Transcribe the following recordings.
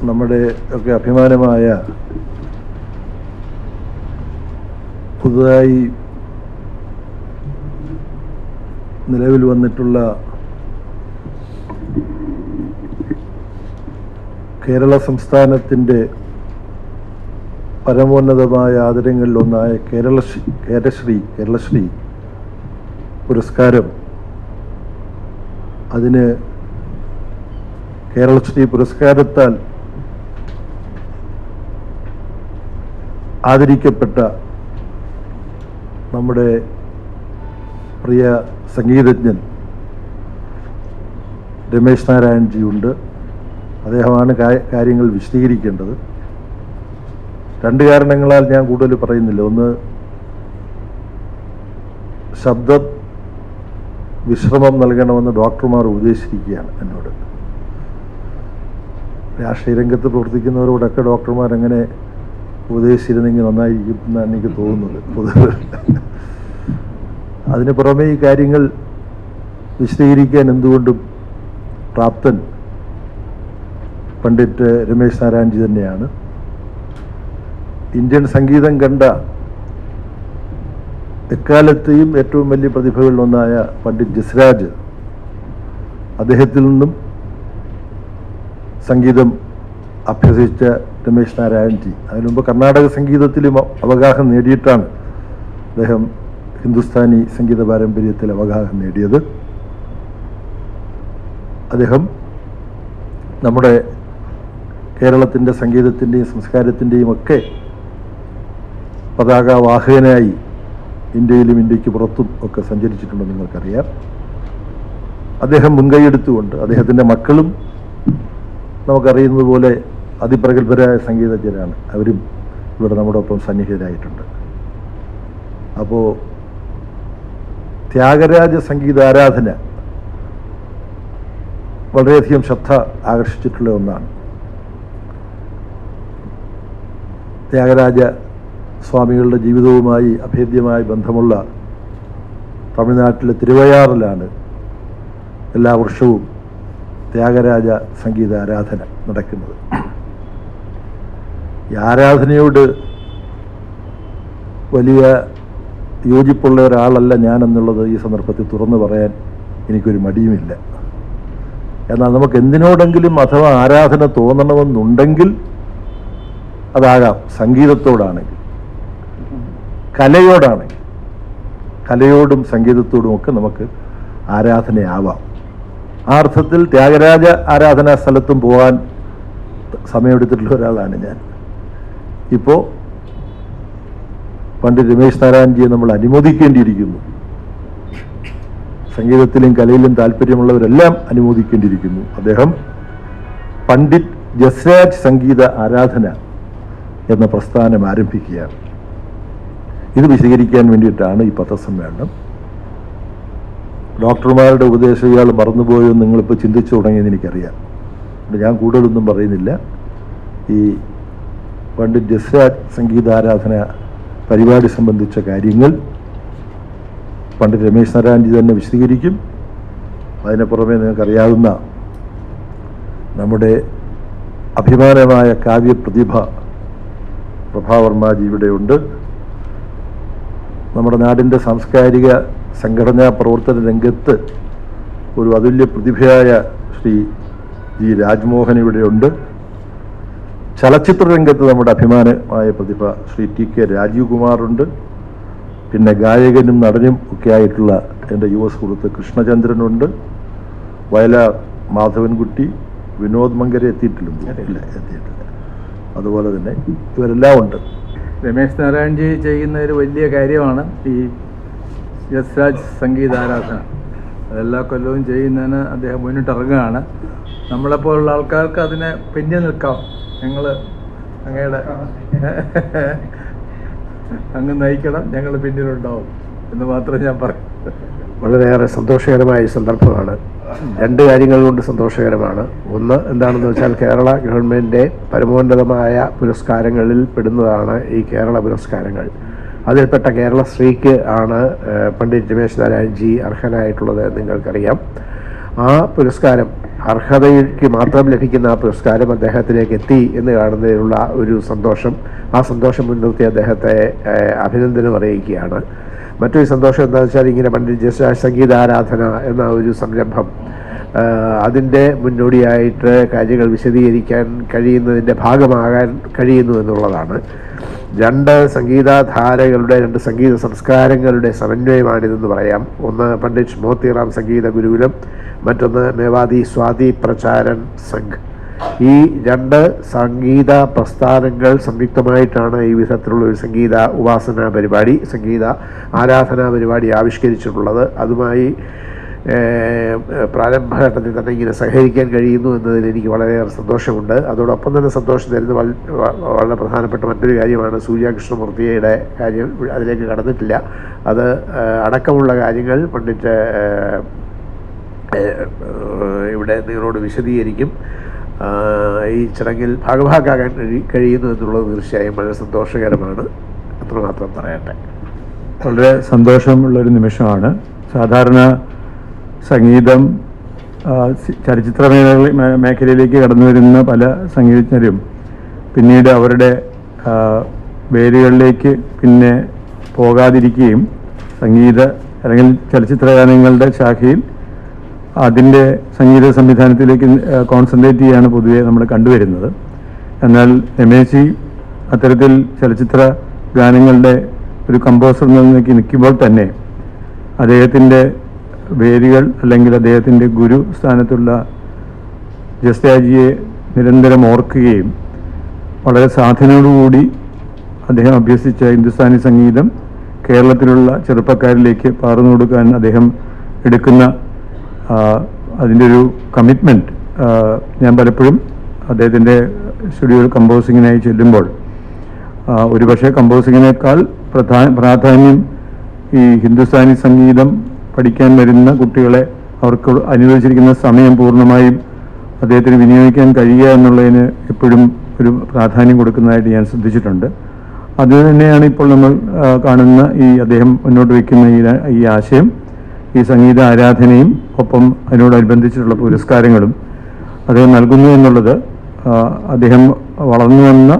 നമ്മുടെ ഒക്കെ അഭിമാനമായ പുതുതായി നിലവിൽ വന്നിട്ടുള്ള കേരള സംസ്ഥാനത്തിൻ്റെ പരമോന്നതമായ ആദരങ്ങളിലൊന്നായ കേരളശ്രീ പുരസ്കാരം, അതിന് കേരളശ്രീ പുരസ്കാരത്താൽ ആദരിക്കപ്പെട്ട നമ്മുടെ പ്രിയ സംഗീതജ്ഞൻ രമേശ് നാരായൺജിയുണ്ട്. അദ്ദേഹമാണ് കാര്യങ്ങൾ വിശദീകരിക്കേണ്ടത്. രണ്ട് കാരണങ്ങളാൽ ഞാൻ കൂടുതൽ പറയുന്നില്ല. ഒന്ന്, ശബ്ദ വിശ്രമം നൽകണമെന്ന് ഡോക്ടർമാർ ഉപദേശിച്ചിരിക്കുകയാണ് എന്നോട്. രാഷ്ട്രീയ രംഗത്ത് പ്രവർത്തിക്കുന്നവരോടൊക്കെ ഡോക്ടർമാർ അങ്ങനെ ഉപദേശിച്ചിരുന്നെങ്കിൽ നന്നായിരിക്കും എന്നാണ് എനിക്ക് തോന്നുന്നത് പൊതുവെ. അതിന് പുറമെ ഈ കാര്യങ്ങൾ വിശദീകരിക്കാൻ എന്തുകൊണ്ടും പ്രാപ്തൻ പണ്ഡിറ്റ് രമേശ് നാരായൺജി തന്നെയാണ്. ഇന്ത്യൻ സംഗീതം കണ്ട എക്കാലത്തെയും ഏറ്റവും വലിയ പ്രതിഭകളിലൊന്നായ പണ്ഡിറ്റ് ജസ്രാജ്, അദ്ദേഹത്തിൽ നിന്നും സംഗീതം അഭ്യസിച്ച രമേശ് നാരായൺജി അതിനു മുമ്പ് കർണാടക സംഗീതത്തിലും അവഗാഹം നേടിയിട്ടാണ് അദ്ദേഹം ഹിന്ദുസ്ഥാനി സംഗീത പാരമ്പര്യത്തിൽ അവഗാഹം നേടിയത്. അദ്ദേഹം നമ്മുടെ കേരളത്തിൻ്റെ സംഗീതത്തിൻ്റെയും സംസ്കാരത്തിൻ്റെയും ഒക്കെ പതാകവാഹകനായി ഇന്ത്യയിലും ഇന്ത്യക്ക് പുറത്തും ഒക്കെ സഞ്ചരിച്ചിട്ടുണ്ടെന്ന് നിങ്ങൾക്കറിയാം. അദ്ദേഹം മുൻകൈയെടുത്തുകൊണ്ട് അദ്ദേഹത്തിൻ്റെ മക്കളും നമുക്കറിയുന്നത് പോലെ അതിപ്രഗത്ഭരായ സംഗീതജ്ഞരാണ്. അവരും ഇവിടെ നമ്മുടെ ഒപ്പം സന്നിഹിതരായിട്ടുണ്ട്. അപ്പോൾ ത്യാഗരാജ സംഗീതാരാധന വളരെയധികം ശ്രദ്ധ ആകർഷിച്ചിട്ടുള്ള ഒന്നാണ്. ത്യാഗരാജ സ്വാമികളുടെ ജീവിതവുമായി അഭേദ്യമായ ബന്ധമുള്ള തമിഴ്നാട്ടിലെ തിരുവയാറിലാണ് എല്ലാ വർഷവും ത്യാഗരാജ സംഗീത ആരാധന നടക്കുന്നത്. ഈ ആരാധനയോട് വലിയ യോജിപ്പുള്ള ഒരാളല്ല ഞാനെന്നുള്ളത് ഈ സന്ദർഭത്തിൽ തുറന്നു പറയാൻ എനിക്കൊരു മടിയുമില്ല. എന്നാൽ നമുക്ക് എന്തിനോടെങ്കിലും അഥവാ ആരാധന തോന്നണമെന്നുണ്ടെങ്കിൽ അതാകാം സംഗീതത്തോടാണെങ്കിൽ, കലയോടാണെങ്കിൽ, കലയോടും സംഗീതത്തോടും ഒക്കെ നമുക്ക് ആരാധനയാവാം. ആ അർത്ഥത്തിൽ ത്യാഗരാജ ആരാധനാ സ്ഥലത്തും പോകാൻ സമയമെടുത്തിട്ടുള്ള ഒരാളാണ് ഞാൻ. ഇപ്പോൾ പണ്ഡിറ്റ് രമേശ് നാരായൺജിയെ നമ്മൾ അനുമോദിക്കേണ്ടിയിരിക്കുന്നു. സംഗീതത്തിലും കലയിലും താല്പര്യമുള്ളവരെല്ലാം അനുമോദിക്കേണ്ടിയിരിക്കുന്നു. അദ്ദേഹം പണ്ഡിറ്റ് ജസ്രാജ് സംഗീത ആരാധന എന്ന പ്രസ്ഥാനം ആരംഭിക്കുകയാണ്. ഇത് വിശദീകരിക്കാൻ വേണ്ടിയിട്ടാണ് ഈ പത്രസമ്മേളനം. ഡോക്ടർമാരുടെ ഉപദേശം ഇയാൾ മറന്നുപോയോ എന്ന് നിങ്ങളിപ്പോൾ ചിന്തിച്ചു തുടങ്ങിയെന്ന് എനിക്കറിയാം. ഞാൻ കൂടുതലൊന്നും പറയുന്നില്ല. ഈ പണ്ഡിറ്റ് ജസ്രാജ് സംഗീതാരാധന പരിപാടി സംബന്ധിച്ച കാര്യങ്ങൾ പണ്ഡിറ്റ് രമേശ് നാരായൺജി തന്നെ വിശദീകരിക്കും. അതിന് പുറമെ നിങ്ങൾക്കറിയാവുന്ന നമ്മുടെ അഭിമാനമായ കാവ്യപ്രതിഭ പ്രഭാവർമ്മജി ഇവിടെയുണ്ട്. നമ്മുടെ നാടിൻ്റെ സാംസ്കാരിക സംഘടനാ പ്രവർത്തന രംഗത്ത് ഒരു അതുല്യ പ്രതിഭയായ ശ്രീ ജി രാജ്മോഹൻ ഇവിടെയുണ്ട്. ചലച്ചിത്ര രംഗത്ത് നമ്മുടെ അഭിമാനമായ പ്രതിഭ ശ്രീ ടി കെ രാജീവ് കുമാറുണ്ട്. പിന്നെ ഗായകനും നടനും ഒക്കെ ആയിട്ടുള്ള എൻ്റെ യുവ സുഹൃത്ത് കൃഷ്ണചന്ദ്രനുണ്ട്. വയലാർ മാധവൻകുട്ടി, വിനോദ് മങ്കര എത്തിയിട്ടില്ല. അതുപോലെ തന്നെ ഇവരെല്ലാം ഉണ്ട്. രമേശ് നാരായൺജി ചെയ്യുന്ന ഒരു വലിയ കാര്യമാണ് ഈ ജസ്രാജ് സംഗീതാരാധന. അതെല്ലാ കൊല്ലവും ചെയ്യുന്നതിന് അദ്ദേഹം മുന്നിട്ടിറങ്ങുകയാണ്. നമ്മളെപ്പോലുള്ള ആൾക്കാർക്ക് അതിനെ പിന്നിൽ നിൽക്കാം. ഞങ്ങൾ അങ്ങയുടെ അങ്ങ് നയിക്കണം, ഞങ്ങൾ പിന്നിലുണ്ടാവും എന്ന് മാത്രമേ ഞാൻ പറയൂ. വളരെയേറെ സന്തോഷകരമായ സന്ദർഭമാണ്. രണ്ട് കാര്യങ്ങൾ കൊണ്ട് സന്തോഷകരമാണ്. ഒന്ന് എന്താണെന്ന് വെച്ചാൽ കേരള ഗവൺമെൻറ്റിൻ്റെ പരമോന്നതമായ പുരസ്കാരങ്ങളിൽ പെടുന്നതാണ് ഈ കേരള പുരസ്കാരങ്ങൾ. അതിൽപ്പെട്ട കേരളശ്രീക്ക് ആണ് പണ്ഡിറ്റ് രമേശ് നാരായൺജി അർഹനായിട്ടുള്ളത് നിങ്ങൾക്കറിയാം. ആ പുരസ്കാരം അർഹതയ്ക്ക് മാത്രം ലഭിക്കുന്ന ആ പുരസ്കാരം അദ്ദേഹത്തിലേക്ക് എത്തി എന്ന് കാണുന്നതിലുള്ള ഒരു സന്തോഷം, ആ സന്തോഷം മുൻനിർത്തി അദ്ദേഹത്തെ അഭിനന്ദനം അറിയിക്കുകയാണ്. മറ്റൊരു സന്തോഷം എന്താണെന്ന് വെച്ചാൽ ഇങ്ങനെ പണ്ഡിറ്റ് ജസ്രാജ് സംഗീതാരാധന എന്ന ഒരു സംരംഭം അതിൻ്റെ മുന്നോടിയായിട്ട് കാര്യങ്ങൾ വിശദീകരിക്കാൻ കഴിയുന്നതിൻ്റെ ഭാഗമാകാൻ കഴിയുന്നു എന്നുള്ളതാണ്. രണ്ട് സംഗീതധാരകളുടെ, രണ്ട് സംഗീത സംസ്കാരങ്ങളുടെ സമന്വയമാണിതെന്ന് പറയാം. ഒന്ന് പണ്ഡിറ്റ് മോത്തിറാം സംഗീത ഗുരുകുലം, മറ്റൊന്ന് മേവാതി സ്വാതി പ്രചാരൻ സംഘ്. ഈ രണ്ട് സംഗീത പ്രസ്ഥാനങ്ങൾ സംയുക്തമായിട്ടാണ് ഈ വിധത്തിലുള്ള ഒരു സംഗീത ഉപാസനാ പരിപാടി, സംഗീത ആരാധനാ പരിപാടി ആവിഷ്കരിച്ചിട്ടുള്ളത്. അതുമായി പ്രാരംഭഘട്ടത്തിൽ തന്നെ ഇങ്ങനെ സഹകരിക്കാൻ കഴിയുന്നു എന്നതിൽ എനിക്ക് വളരെയേറെ സന്തോഷമുണ്ട്. അതോടൊപ്പം തന്നെ സന്തോഷം തരുന്ന വളരെ പ്രധാനപ്പെട്ട മറ്റൊരു കാര്യമാണ് സൂര്യകൃഷ്ണമൂർത്തിയുടെ കാര്യം. അതിലേക്ക് കടന്നിട്ടില്ല. അത് അടക്കമുള്ള കാര്യങ്ങൾ പണ്ഡിറ്റ് ഇവിടെ നിങ്ങളോട് വിശദീകരിക്കും. ഈ ചടങ്ങിൽ ഭാഗഭാക്കാകാൻ കഴിയുന്നു എന്നുള്ളത് തീർച്ചയായും വളരെ സന്തോഷകരമാണ്. അത്രമാത്രം പറയട്ടെ. വളരെ സന്തോഷമുള്ളൊരു നിമിഷമാണ്. സാധാരണ സംഗീതം ചലച്ചിത്ര മേഖലയിലേക്ക് കടന്നു വരുന്ന പല സംഗീതജ്ഞരും പിന്നീട് അവരുടെ വേരുകളിലേക്ക് പിന്നെ പോകാതിരിക്കുകയും സംഗീത അല്ലെങ്കിൽ ചലച്ചിത്ര ഗാനങ്ങളുടെ ശാഖയിൽ അതിൻ്റെ സംഗീത സംവിധാനത്തിലേക്ക് കോൺസെൻട്രേറ്റ് ചെയ്യുകയാണ് പൊതുവെ നമ്മൾ കണ്ടുവരുന്നത്. എന്നാൽ രമേശ് അത്തരത്തിൽ ചലച്ചിത്ര ഗാനങ്ങളുടെ ഒരു കമ്പോസർ എന്നതിലേക്ക് നിൽക്കുമ്പോൾ തന്നെ അദ്ദേഹത്തിൻ്റെ വേരുകൾ അല്ലെങ്കിൽ അദ്ദേഹത്തിൻ്റെ ഗുരു സ്ഥാനത്തുള്ള ജസ്രാജിയെ നിരന്തരം ഓർക്കുകയും വളരെ സാധനയോടുകൂടി അദ്ദേഹം അഭ്യസിച്ച ഹിന്ദുസ്ഥാനി സംഗീതം കേരളത്തിലുള്ള ചെറുപ്പക്കാരിലേക്ക് പകർന്നു കൊടുക്കാൻ അദ്ദേഹം എടുക്കുന്ന അതിൻ്റെ ഒരു കമ്മിറ്റ്മെൻറ്റ് ഞാൻ പലപ്പോഴും അദ്ദേഹത്തിൻ്റെ സ്റ്റുഡിയോയിൽ കമ്പോസിങ്ങിനായി ചെല്ലുമ്പോൾ ഒരുപക്ഷെ കമ്പോസിങ്ങിനേക്കാൾ പ്രാധാന്യം ഈ ഹിന്ദുസ്ഥാനി സംഗീതം പഠിക്കാൻ വരുന്ന കുട്ടികളെ അവർക്ക് അനുവദിച്ചിരിക്കുന്ന സമയം പൂർണ്ണമായും അദ്ദേഹത്തിന് വിനിയോഗിക്കാൻ കഴിയുക എന്നുള്ളതിന് എപ്പോഴും ഒരു പ്രാധാന്യം കൊടുക്കുന്നതായിട്ട് ഞാൻ ശ്രദ്ധിച്ചിട്ടുണ്ട്. അത് തന്നെയാണ് ഇപ്പോൾ നമ്മൾ കാണുന്ന അദ്ദേഹം മുന്നോട്ട് വയ്ക്കുന്ന ഈ ആശയം, ഈ സംഗീത ആരാധനയും ഒപ്പം അതിനോടനുബന്ധിച്ചിട്ടുള്ള പുരസ്കാരങ്ങളും അദ്ദേഹം നൽകുന്നു എന്നുള്ളത് അദ്ദേഹം വളർന്നു വന്ന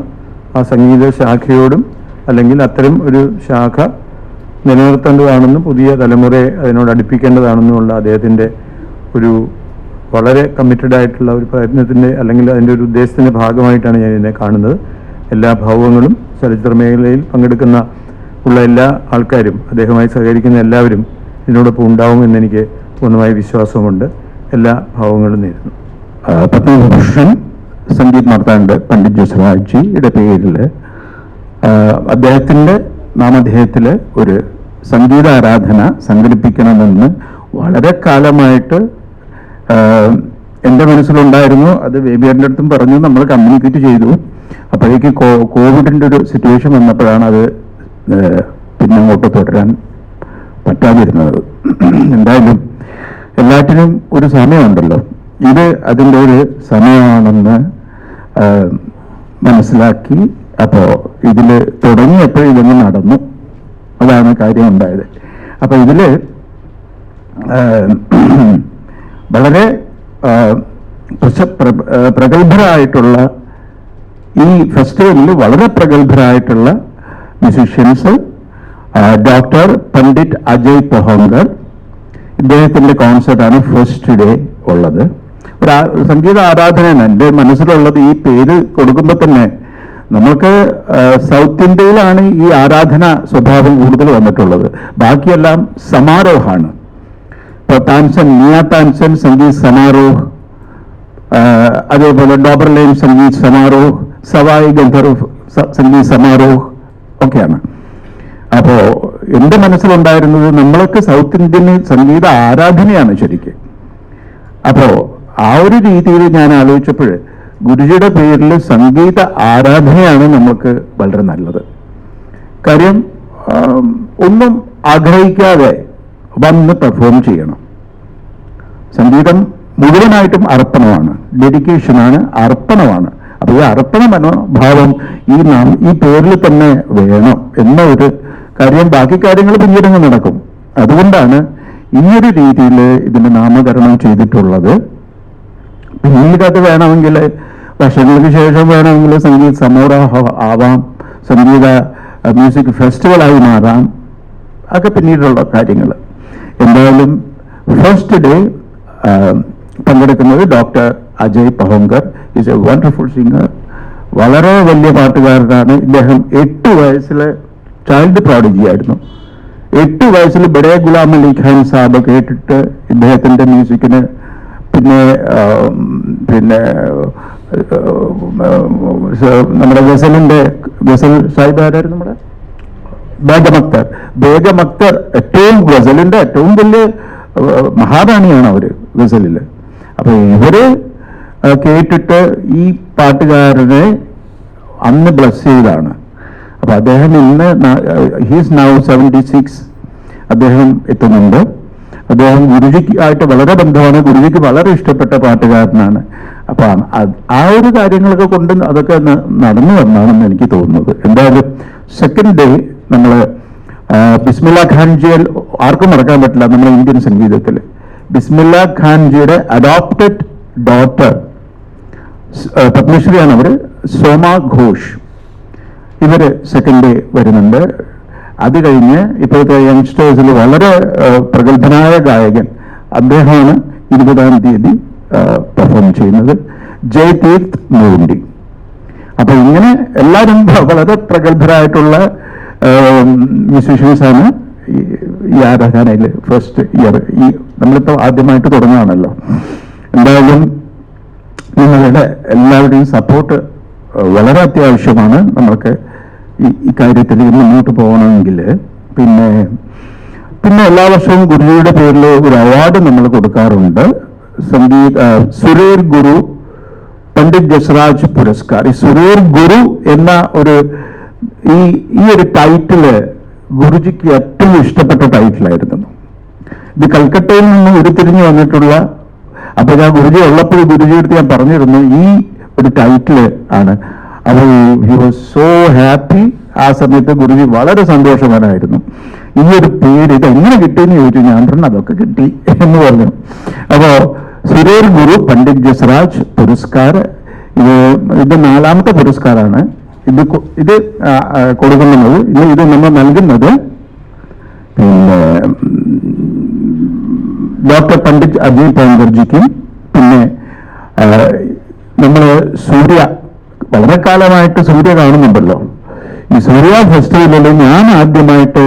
ആ സംഗീത ശാഖയോടും അല്ലെങ്കിൽ അത്തരം ഒരു ശാഖ നിലനിർത്തേണ്ടതാണെന്നും പുതിയ തലമുറയെ അതിനോട് അടുപ്പിക്കേണ്ടതാണെന്നുമുള്ള അദ്ദേഹത്തിൻ്റെ ഒരു വളരെ കമ്മിറ്റഡ് ആയിട്ടുള്ള ഒരു പ്രയത്നത്തിൻ്റെ അല്ലെങ്കിൽ അതിൻ്റെ ഒരു ഉദ്ദേശത്തിൻ്റെ ഭാഗമായിട്ടാണ് ഞാൻ ഇതിനെ കാണുന്നത്. എല്ലാ ഭാവങ്ങളും ചലച്ചിത്ര മേഖലയിൽ പങ്കെടുക്കുന്ന എല്ലാ ആൾക്കാരും അദ്ദേഹവുമായി സഹകരിക്കുന്ന എല്ലാവരും ഇതിനോടൊപ്പം ഉണ്ടാവുമെന്ന് എനിക്ക് പൂർണ്ണമായ വിശ്വാസമുണ്ട്. എല്ലാ ഭാവങ്ങളും നേരുന്നു. പത്മഭൂഷൺ സംഗീത് മാർത്താണ്ഡ് പണ്ഡിറ്റ് ജസ്രാജിയുടെ പേരിൽ അദ്ദേഹത്തിൻ്റെ നാമധേയത്തിൽ ഒരു സംഗീതാരാധന സംഘടിപ്പിക്കണമെന്ന് വളരെ കാലമായിട്ട് എൻ്റെ മനസ്സിലുണ്ടായിരുന്നു. അത് വേബിയാറിൻ്റെ അടുത്തും പറഞ്ഞു, നമ്മൾ കമ്മ്യൂണിക്കേറ്റ് ചെയ്തു. അപ്പോഴേക്ക് കോവിഡിൻ്റെ ഒരു സിറ്റുവേഷൻ വന്നപ്പോഴാണ് അത് പിന്നെ അങ്ങോട്ട് തുടരാൻ പറ്റാതിരുന്നത്. എന്തായാലും എല്ലാറ്റിനും ഒരു സമയമുണ്ടല്ലോ, ഇത് അതിൻ്റെ ഒരു സമയമാണെന്ന് മനസ്സിലാക്കി അപ്പോൾ ഇതിൽ തുടങ്ങിയപ്പോൾ ഇതൊന്ന് നടന്നു. അതാണ് കാര്യം ഉണ്ടായത്. അപ്പോൾ ഇതിൽ വളരെ പ്രഗത്ഭരായിട്ടുള്ള ഈ ഫെസ്റ്റിവലിൽ വളരെ പ്രഗത്ഭരായിട്ടുള്ള മ്യൂസീഷ്യൻസ്, ഡോക്ടർ പണ്ഡിറ്റ് അജയ് പൊഹോങ്കർ, ഇദ്ദേഹത്തിൻ്റെ കോൺസേർട്ടാണ് ഫസ്റ്റ് ഡേ ഉള്ളത്. ഒരു സംഗീത ആരാധനയാണ് എൻ്റെ മനസ്സിലുള്ളത്. ഈ പേര് കൊടുക്കുമ്പോൾ തന്നെ നമുക്ക് സൗത്ത് ഇന്ത്യയിലാണ് ഈ ആരാധന സ്വഭാവം കൂടുതൽ വന്നിട്ടുള്ളത്. ബാക്കിയെല്ലാം സമാരോഹമാണ്. ഇപ്പോൾ മിയ താൻസൻ സംഗീത് സമാരോഹ്, അതേപോലെ ഡോബർലൈൻ സംഗീത് സമാരോഹ്, സവായ് ഗന്ധർവ് സംഗീത് സമാരോഹ് ഒക്കെയാണ്. അപ്പോൾ എൻ്റെ മനസ്സിലുണ്ടായിരുന്നത് നമ്മളൊക്കെ സൗത്ത് ഇന്ത്യൻ സംഗീത ആരാധനയാണ് ശരിക്കും. അപ്പോൾ ആ ഒരു രീതിയിൽ ഞാൻ ആലോചിച്ചപ്പോൾ ഗുരുജിയുടെ പേരിൽ സംഗീത ആരാധനയാണ് നമുക്ക് വളരെ നല്ലത്. കാര്യം ഒന്നും ആഗ്രഹിക്കാതെ വന്ന് പെർഫോം ചെയ്യണം. സംഗീതം മുഴുവനായിട്ടും അർപ്പണമാണ്, ഡെഡിക്കേഷനാണ്, അർപ്പണമാണ്. അപ്പോൾ ഈ അർപ്പണ മനോഭാവം ഈ പേരിൽ തന്നെ വേണം എന്ന ഒരു കാര്യം. ബാക്കി കാര്യങ്ങൾ പിന്നീട് നടക്കും. അതുകൊണ്ടാണ് ഈ ഒരു രീതിയിൽ ഇതിന് നാമകരണം ചെയ്തിട്ടുള്ളത്. പിന്നീട് അത് വേണമെങ്കിൽ വർഷങ്ങൾക്ക് ശേഷം വേണമെങ്കിൽ സംഗീത സമാരോഹം ആവാം, സംഗീത മ്യൂസിക് ഫെസ്റ്റിവലായി മാറാം, ഒക്കെ പിന്നീടുള്ള കാര്യങ്ങൾ. എന്തായാലും ഫസ്റ്റ് ഡേ പങ്കെടുക്കുന്നത് doctor Ajay Pahonkar. Is a wonderful singer, വളരെ വലിയ പാട്ടുകാരനാണ്. ഇദ്ദേഹം 8 വയസ്സിലെ ചൈൽഡ് പ്രോഡിജി ആയിരുന്നു. 8 വയസ്സിൽ ബഡേ ഗുലാം അലി ഖാൻ സാബ് കേട്ടിട്ട് ഇദ്ദേഹത്തിൻ്റെ മ്യൂസിക്കിന് പിന്നെ നമ്മുടെ ഗസൽ സാഹിബ് ആരായിരുന്നു നമ്മുടെ ബേഗം അക്തർ ഏറ്റവും ഗസലിൻ്റെ ഏറ്റവും വലിയ മഹാറാണിയാണ് അവര് ഗസലിൽ. അപ്പൊ ഇവര് കേട്ടിട്ട് ഈ പാട്ടുകാരനെ അന്ന് ബ്ലസ് ചെയ്താണ്. അപ്പൊ അദ്ദേഹം ഇന്ന് ഹീസ് നൗ 76. അദ്ദേഹം എത്തുന്നുണ്ട്. അദ്ദേഹം ഗുരുജിക്ക് ആയിട്ട് വളരെ ബന്ധമാണ്, ഗുരുജിക്ക് വളരെ ഇഷ്ടപ്പെട്ട പാട്ടുകാരനാണ്. അപ്പൊ ആ ഒരു കാര്യങ്ങളൊക്കെ കൊണ്ട് അതൊക്കെ നടന്നു വന്നാണെന്ന് എനിക്ക് തോന്നുന്നത്. എന്തായാലും സെക്കൻഡ് ഡേ നമ്മൾ ബിസ്മില്ല ഖാൻജിയെ ആർക്കും മറക്കാൻ പറ്റില്ല നമ്മുടെ ഇന്ത്യൻ സംഗീതത്തിൽ. ബിസ്മില്ല ഖാൻജിയുടെ അഡോപ്റ്റഡ് ഡോട്ടർ പത്മശ്രീയാണ് അവർ, സോമ ഘോഷ്. ഇവര് സെക്കൻഡ് ഡേ വരുന്നുണ്ട്. അത് കഴിഞ്ഞ് ഇപ്പോഴത്തെ യങ്സ്റ്റേഴ്സിൽ വളരെ പ്രഗത്ഭനായ ഗായകൻ അദ്ദേഹമാണ് 20-ാം തീയതി പെർഫോം ചെയ്യുന്നത്, ജയ്തീർത്ത് മൂണ്ടി. അപ്പൊ ഇങ്ങനെ എല്ലാവരും വളരെ പ്രഗത്ഭരായിട്ടുള്ള മ്യൂസീഷ്യൻസാണ് ഈ ആരാധനയിൽ ഫസ്റ്റ് ഇയർ. നമ്മളിപ്പോൾ ആദ്യമായിട്ട് തുടങ്ങുകയാണല്ലോ. എന്തായാലും നിങ്ങളുടെ എല്ലാവരുടെയും സപ്പോർട്ട് വളരെ അത്യാവശ്യമാണ് നമ്മൾക്ക് ഈ കാര്യത്തിൽ മുന്നോട്ട് പോകണമെങ്കിൽ. പിന്നെ എല്ലാ വർഷവും ഗുരുജിയുടെ പേരിൽ ഒരു അവാർഡ് നമ്മൾ കൊടുക്കാറുണ്ട്, സുരേർ ഗുരു പണ്ഡിറ്റ് ജസ്രാജ് പുരസ്കാർ. ഈ സുരേർ ഗുരു എന്ന ഈ ഒരു ടൈറ്റില് ഗുരുജിക്ക് ഏറ്റവും ഇഷ്ടപ്പെട്ട ടൈറ്റിലായിരുന്നു. ഇത് കൽക്കട്ടയിൽ നിന്ന് ഉരുത്തിരിഞ്ഞു വന്നിട്ടുള്ള, അപ്പൊ ഞാൻ ഗുരുജി ഉള്ളപ്പോൾ ഗുരുജി എടുത്ത് ഞാൻ പറഞ്ഞിരുന്നു ഈ ഒരു ടൈറ്റില് ആണ്. അപ്പോൾ ഹി വാസ് സോ ഹാപ്പി. ആ സമയത്ത് ഗുരുജി വളരെ സന്തോഷവാനായിരുന്നു. ഈ ഒരു പേര് ഇത് എങ്ങനെ കിട്ടിയെന്ന് ചോദിച്ചു. ഞാൻ പറഞ്ഞു അതൊക്കെ കിട്ടി എന്ന് പറഞ്ഞു. അപ്പോ സുരേർ ഗുരു പണ്ഡിറ്റ് ജസ്രാജ് പുരസ്കാർ, ഇത് 4ാമത്തെ പുരസ്കാരമാണ്. ഇത് കൊടുക്കുന്നത്, ഇത് നമ്മൾ നൽകുന്നത് പിന്നെ ഡോക്ടർ പണ്ഡിറ്റ് അജയ് പഹോങ്കർജിക്കും. പിന്നെ നമ്മൾ സൂര്യ വളരെ കാലമായിട്ട് സൂര്യ കാണുന്നുണ്ടല്ലോ. ഈ സൂര്യ ഫെസ്റ്റിവലിൽ ഞാൻ ആദ്യമായിട്ട്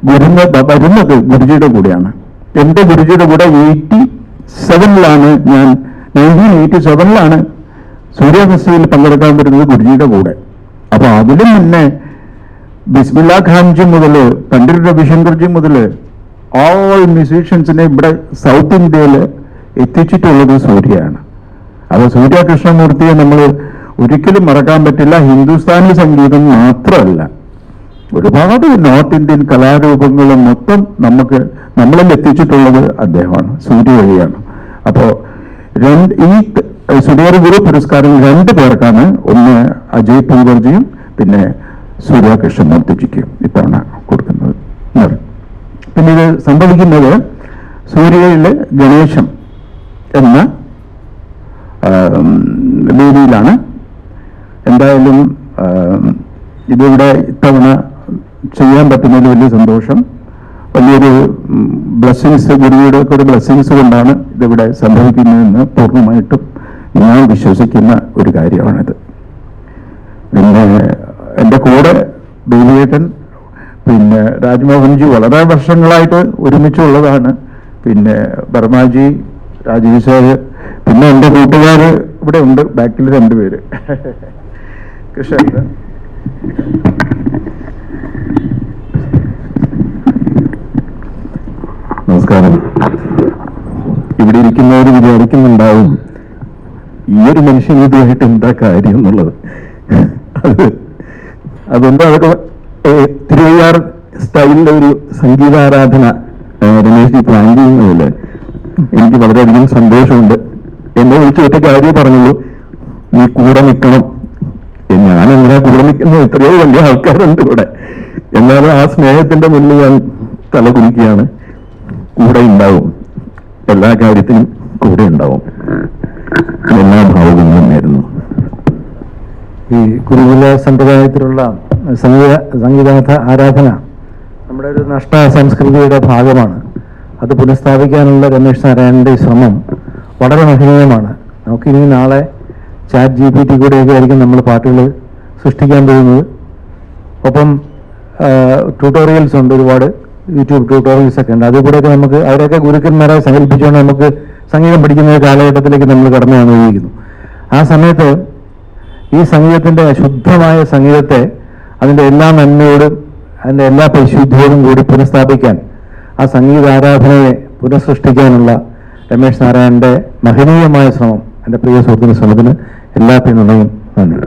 വരുന്നത് ഗുരുജിയുടെ കൂടെയാണ്. എൻ്റെ ഗുരുജിയുടെ കൂടെ 1987 ഞാൻ 1987 സൂര്യ ഫെസ്റ്റിവലിൽ പങ്കെടുക്കാൻ വരുന്നത് ഗുരുജിയുടെ കൂടെ. അപ്പൊ അതിലും മുന്നേ ബിസ്മില്ല ഖാൻജി മുതൽ പണ്ഡിറ്റ് രവിശങ്കർജി മുതൽ ഓൾ മ്യൂസീഷ്യൻസിനെ ഇവിടെ സൗത്ത് ഇന്ത്യയിൽ എത്തിച്ചിട്ടുള്ളത് സൂര്യയാണ്. അപ്പൊ സൂര്യ കൃഷ്ണമൂർത്തിയെ നമ്മൾ ഒരിക്കലും മറക്കാൻ പറ്റില്ല. ഹിന്ദുസ്ഥാനി സംഗീതം മാത്രമല്ല, ഒരുപാട് നോർത്ത് ഇന്ത്യൻ കലാരൂപങ്ങളും മൊത്തം നമ്മളിൽ എത്തിച്ചിട്ടുള്ളത് അദ്ദേഹമാണ്, സൂര്യ വഴിയാണ്. അപ്പോ ഈ സുരേർ ഗുരു പുരസ്കാരം 2 പേർക്കാണ്. ഒന്ന് അജയ് പഹോങ്കർജിയും പിന്നെ സൂര്യ കൃഷ്ണമൂർത്തിജിക്കും ഇത്തവണ കൊടുക്കുന്നത്. പിന്നെ ഇത് സംഭവിക്കുന്നത് സൂര്യയിലെ ഗണേശം എന്ന വേദിയിലാണ്. എന്തായാലും ഇതിവിടെ ഇത്തവണ ചെയ്യാൻ പറ്റുന്നതിൽ വലിയ സന്തോഷം, വലിയൊരു ബ്ലെസ്സിങ്സ്, ഗുരുവിയുടെ ഒക്കെ ഒരു ബ്ലെസ്സിങ്സ് കൊണ്ടാണ് ഇതിവിടെ സംഭവിക്കുന്നതെന്ന് പൂർണ്ണമായിട്ടും ഞാൻ വിശ്വസിക്കുന്ന ഒരു കാര്യമാണിത്. പിന്നെ എൻ്റെ കൂടെ ബേബിയേട്ടൻ, പിന്നെ രാജ്മോഹൻജി വളരെ വർഷങ്ങളായിട്ട് ഒരുമിച്ചുള്ളതാണ്. പിന്നെ ബർമാജി, രാജേഷ്, പിന്നെ എൻ്റെ കൂട്ടുകാർ ഇവിടെ ഉണ്ട്, ബാക്കിൽ 2 പേര്. കൃഷ്ണൻ, നമസ്കാരം. ഇവിടെ ഇരിക്കുന്നവർ വിചാരിക്കുന്നുണ്ടാവും ഈ ഒരു മനുഷ്യൻ ഇതുമായിട്ട് എന്താ കാര്യം എന്നുള്ളത്. അതെന്താ അതൊക്കെ തിരുവയ്യാർ സ്റ്റൈലിലെ ഒരു സംഗീതാരാധന രമേശ് ജി പ്ലാൻ ചെയ്യുന്നതിൽ എനിക്ക് വളരെയധികം സന്തോഷമുണ്ട്. എന്നെ വിളിച്ച് ഒറ്റ കാര്യം പറഞ്ഞുള്ളൂ, നീ കൂടെ നിൽക്കണം. ഞാൻ എങ്ങനെ കൂടെ നിൽക്കുന്ന എത്രയോ വലിയ ആൾക്കാരുണ്ട് ഇവിടെ. എന്നാലും ആ സ്നേഹത്തിന്റെ മുന്നിൽ ഞാൻ തല കുലിക്കുകയാണ്. കൂടെ ഉണ്ടാവും, എല്ലാ കാര്യത്തിനും കൂടെ ഉണ്ടാവും. ഈ ഗുരുകുല സമ്പ്രദായത്തിലുള്ള സംഗീതാർത്ഥ ആരാധന നമ്മുടെ ഒരു നഷ്ട സംസ്കൃതിയുടെ ഭാഗമാണ്. അത് പുനഃസ്ഥാപിക്കാനുള്ള രമേശ് നാരായണൻ്റെ ശ്രമം വളരെ മഹനീയമാണ്. നമുക്കിനി നാളെ ChatGPT കൂടെയൊക്കെ ആയിരിക്കും നമ്മൾ പാട്ടുകൾ സൃഷ്ടിക്കാൻ പോകുന്നത്. ഒപ്പം ട്യൂട്ടോറിയൽസ് ഉണ്ട്, ഒരുപാട് യൂട്യൂബ് ട്യൂട്ടോറിയൽസ് ഒക്കെ ഉണ്ട്. അതുകൂടെയൊക്കെ നമുക്ക് അവരെയൊക്കെ ഗുരുക്കന്മാരെ സങ്കല്പിച്ചുകൊണ്ട് നമുക്ക് സംഗീതം പഠിക്കുന്ന ഒരു കാലഘട്ടത്തിലേക്ക് നമ്മൾ കടന്നു വന്നിരിക്കുന്നു. ആ സമയത്ത് ഈ സംഗീതത്തിൻ്റെ ശുദ്ധമായ സംഗീതത്തെ അതിൻ്റെ എല്ലാ നന്മയോടും അതിൻ്റെ എല്ലാ പരിശുദ്ധിയോടും കൂടി പുനഃസ്ഥാപിക്കാൻ, ആ സംഗീത ആരാധനയെ പുനഃസൃഷ്ടിക്കാനുള്ള രമേശ് നാരായണൻ്റെ മഹനീയമായ ശ്രമം, എൻ്റെ പ്രിയ സുഹൃത്തിൻ്റെ ശ്രമത്തിന് എല്ലാ പിന്തുണയും നന്ദി.